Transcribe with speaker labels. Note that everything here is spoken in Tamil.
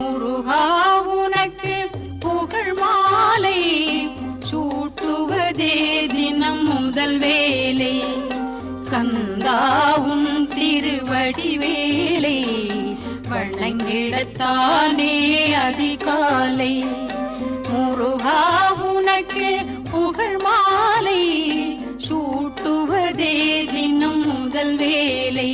Speaker 1: முருகா உனக்கு புகழ் மாலை சூட்டுவதே தினம் முதல் வேலை. கந்தாவும் திருவடி வேலை வணங்கிடத்தானே அதிகாலை. முருகா உனக்கு புகழ் மாலை சூட்டுவதே தினம் முதல் வேலை.